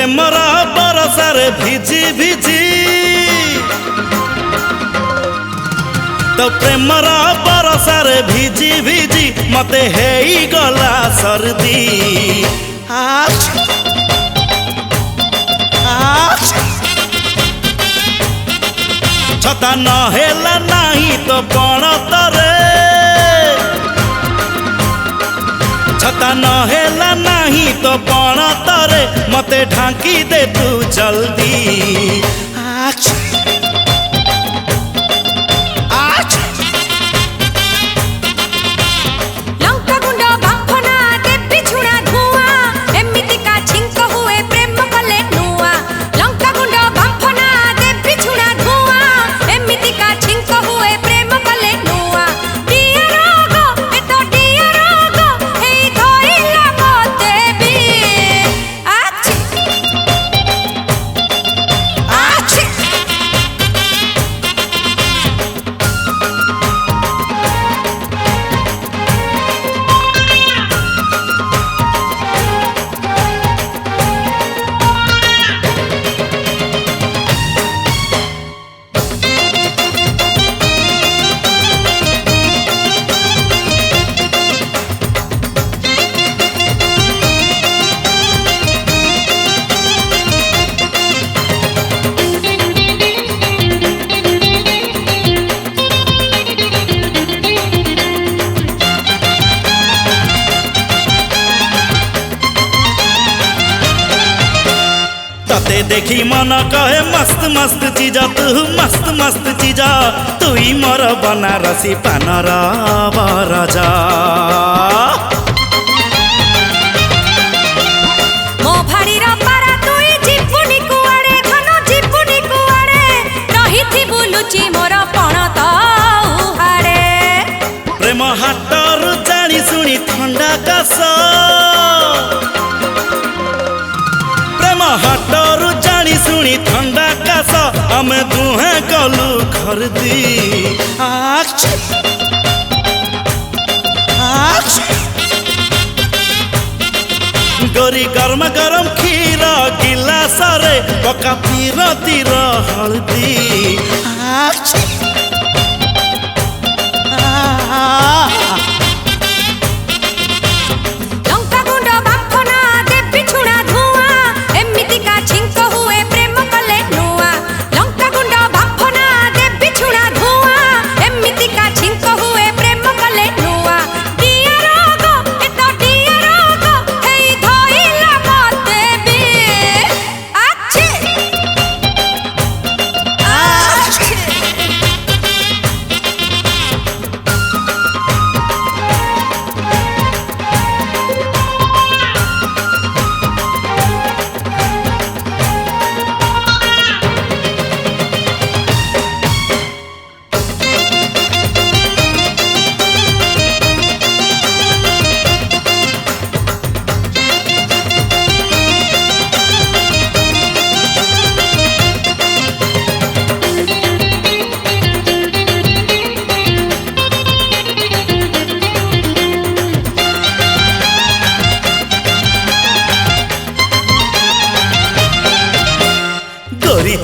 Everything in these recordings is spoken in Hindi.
प्रेमर बरसार भिजी भिजी तो प्रेमर बरसार भिजी भिजी मते हेई गला सर्दी छता न हेला नहीं तो पणतरे छता न हेला नहीं तो पणतरे मते ढांकी दे तू जल्दी तते देखी मन कहे मस्त मस्त चीज तू मस्त मस्त चीज तू ही मोर बनारसी पानर बरजा मो भाड़ीर पारा तुई जीवनी कुआड़े धन जीवनी कुआड़े रही बुलुची मोर पणत उहाड़े प्रेम हाटर जानी सुनी ठंडा काश हाटर जानी सुनी ठंडा काश आमे दुहे गलु खरदी गोरी गरम गरम खीर गिलास रे पका तीर तीर हल्दी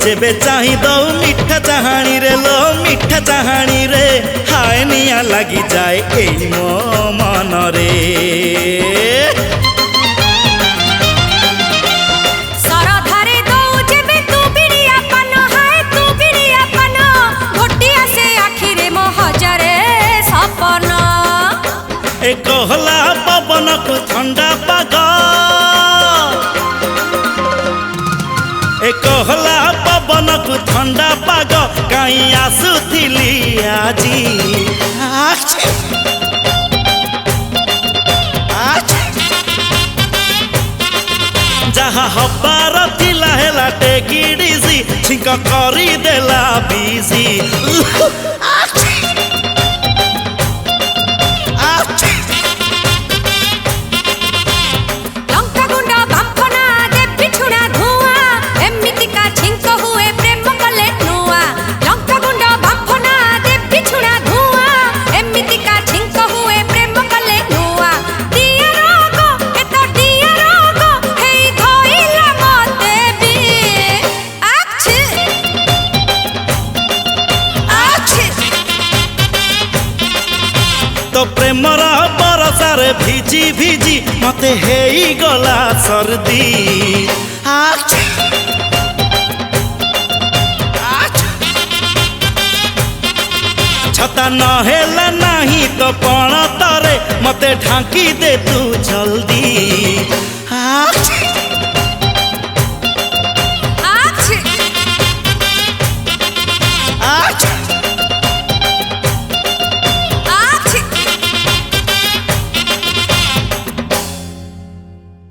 जेबे चाही दो मिठा चाहानी रे लो मिठा चाहानी रे हाय निया लगी जाए ए मो मन रे सरधारे दो जेबे तू बिड़िया पान हाय तू बिड़िया पान घोटिया से आखिरे मो हजारे सपन ए कहला पवन को ठंडा पाग ए कहला पवन को ठंडा पाग कहीं आसुथिली आजी जहाँ हबार थिला हेला टेकिडिसी छिंक करी देला बिजी तो प्रेमर बरसारे भिजी भिजी मते हेई गला सर्दी। छता नहेला नहीं तो पण तरे मते ढांकी दे तू जल्दी।